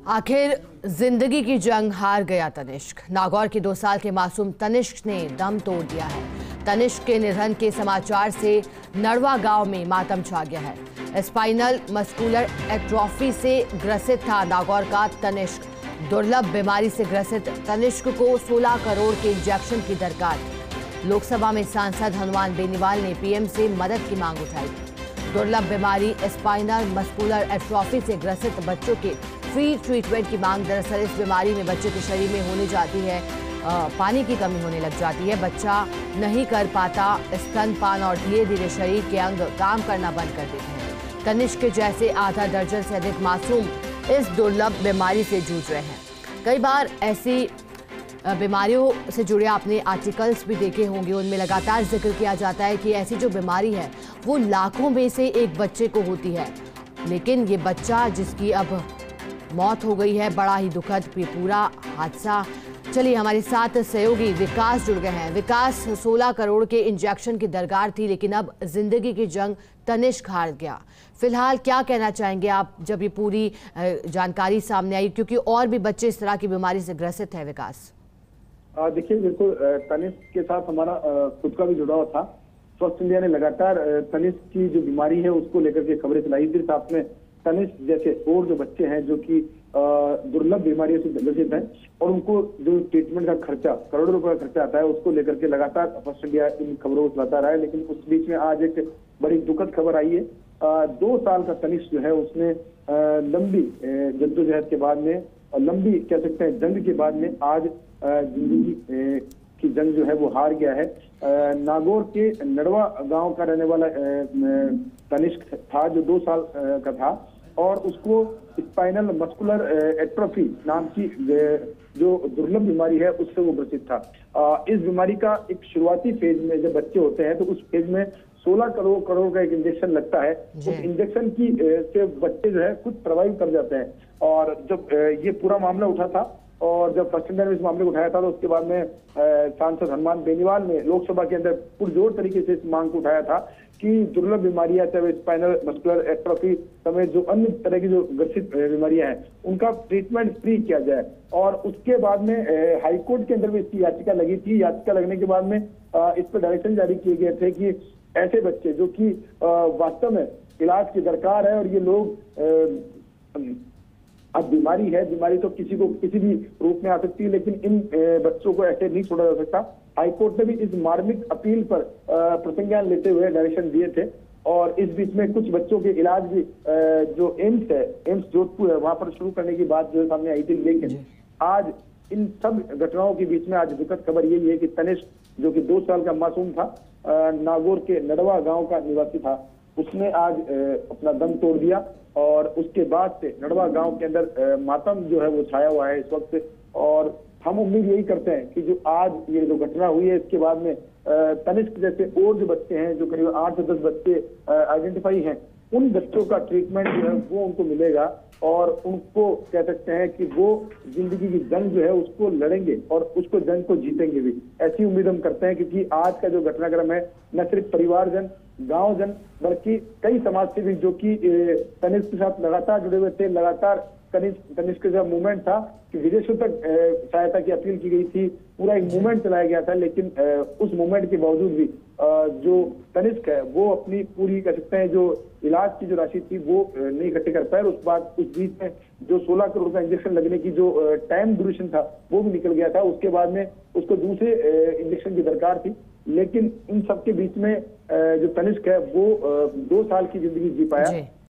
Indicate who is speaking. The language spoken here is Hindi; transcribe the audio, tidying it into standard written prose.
Speaker 1: आखिर जिंदगी की जंग हार गया तनिष्क। नागौर के 2 साल के मासूम तनिष्क ने दम तोड़ दिया है। तनिष्क के निधन के समाचार से नड़वा गांव में मातम छा गया है। स्पाइनल मस्कुलर एट्रोफी से ग्रसित था नागौर का तनिष्क। दुर्लभ बीमारी से ग्रसित तनिष्क को 16 करोड़ के इंजेक्शन की दरकार। लोकसभा में सांसद हनुमान बेनीवाल ने पीएम से मदद की मांग उठाई। दुर्लभ बीमारी स्पाइनल मस्कुलर एट्रोफी से ग्रसित बच्चों के फ्री ट्रीटमेंट की मांग। दरअसल इस बीमारी में बच्चे के शरीर में होने जाती है पानी की कमी होने लग जाती है। बच्चा नहीं कर पाता स्तनपान और धीरे धीरे शरीर के अंग काम करना बंद कर देते हैं। तनिष्क के जैसे आधा दर्जन से अधिक मासूम इस दुर्लभ बीमारी से जूझ रहे हैं। कई बार ऐसी बीमारियों से जुड़े आपने आर्टिकल्स भी देखे होंगे, उनमें लगातार जिक्र किया जाता है कि ऐसी जो बीमारी है वो लाखों में से एक बच्चे को होती है। लेकिन ये बच्चा जिसकी अब मौत हो गई है, बड़ा ही दुखद पूरा हादसा। चलिए हमारे साथ सहयोगी विकास जुड़ गए हैं। विकास, 16 करोड़ के इंजेक्शन की दरकार थी, लेकिन अब जिंदगी की जंग तनिष्क हार गया। फिलहाल क्या कहना चाहेंगे आप जब ये पूरी जानकारी सामने आई, क्योंकि और भी बच्चे इस तरह की बीमारी से ग्रसित हैं? विकास,
Speaker 2: देखिए, बिल्कुल तनिष्क के साथ हमारा खुद का भी जुड़ाव था। स्वस्थ इंडिया ने लगातार तनिष्क की जो बीमारी है उसको लेकर के खबरें चलाई थी। साथ में तनिष्क जैसे और जो बच्चे हैं जो कि दुर्लभ बीमारियों से ग्रसित हैं और उनको जो ट्रीटमेंट का खर्चा, करोड़ों रुपए का खर्चा आता है, उसको लेकर के लगातार स्वस्थ इंडिया इन खबरों को चलाता रहा है। लेकिन उस बीच में आज एक बड़ी दुखद खबर आई है। 2 साल का तनिष्क जो है उसने लंबी जद्दोजहद के बाद में और लंबी कह सकते हैं जंग के बाद में आज जिंदगी की जंग जो है वो हार गया है। नागौर के नड़वा गांव का रहने वाला तनिष्क था जो 2 साल का था और उसको स्पाइनल मस्कुलर एट्रोफी नाम की जो दुर्लभ बीमारी है उससे वो ग्रसित था। इस बीमारी का एक शुरुआती फेज में जब बच्चे होते हैं तो उस फेज में 16 करोड़ का एक इंजेक्शन लगता है। उस इंजेक्शन की से बच्चे जो है कुछ सर्वाइव कर जाते हैं। और जब ये पूरा मामला उठा था और जब फर्स्ट इंडिया ने इस मामले को उठाया था तो उसके बाद में सांसद हनुमान बेनीवाल ने लोकसभा के अंदर पुरजोर तरीके से इस मांग को उठाया था कि दुर्लभ बीमारियां, चाहे स्पाइनल मस्कुलर एट्रोफी समेत जो अन्य तरह की जो ग्रसित बीमारियां हैं उनका ट्रीटमेंट फ्री किया जाए। और उसके बाद में हाईकोर्ट के अंदर भी इसकी याचिका लगी थी। याचिका लगने के बाद में इस पर डायरेक्शन जारी किए गए थे कि ऐसे बच्चे जो कि वास्तव में इलाज की दरकार है और ये लोग अब बीमारी है, बीमारी तो किसी को किसी भी रूप में आ सकती है, लेकिन इन बच्चों को ऐसे नहीं छोड़ा जा सकता। हाईकोर्ट ने भी इस मार्मिक अपील पर प्रसंज्ञान लेते हुए डायरेक्शन दिए थे। और इस बीच में कुछ बच्चों के इलाज भी जो एम्स है, एम्स जोधपुर है, वहां पर शुरू करने की बात जो सामने आई थी। लेकिन आज इन सब घटनाओं के बीच में आज दुखद खबर यही है कि तनिष्क जो कि 2 साल का मासूम था, नागौर के नड़वा गांव का निवासी था, उसने आज अपना दम तोड़ दिया। और उसके बाद से नड़वा गांव के अंदर मातम जो है वो छाया हुआ है इस वक्त। और हम उम्मीद यही करते हैं कि जो आज ये जो घटना हुई है इसके बाद में तनिष्क जैसे और जो बच्चे हैं, जो करीब 8 से 10 बच्चे आइडेंटिफाई हैं, उन बच्चों का ट्रीटमेंट जो है वो उनको मिलेगा और उनको कह सकते हैं कि वो जिंदगी की जंग जो है उसको लड़ेंगे और उसको जंग को जीतेंगे भी। ऐसी उम्मीद हम करते हैं, क्योंकि आज का जो घटनाक्रम है न सिर्फ परिवारजन, गांवजन, बल्कि कई समाज सेवी जो कि तनिष्क के साथ लगातार जुड़े हुए थे, लगातार तनिष्क का जो मूवमेंट था कि विदेशों तक सहायता की अपील की गई थी, पूरा एक मूवमेंट चलाया गया था। लेकिन उस मूवमेंट के बावजूद भी जो तनिष्क है वो अपनी पूरी कह सकते हैं जो इलाज की जो राशि थी वो नहीं इकट्ठी कर पाए। उस बीच में जो 16 करोड़ का इंजेक्शन लगने की जो टाइम ड्यूरेशन था वो भी निकल गया था। उसके बाद में उसको दूसरे इंजेक्शन की दरकार थी। लेकिन इन सब के बीच में जो तनिष्क है वो 2 साल की जिंदगी जी पाया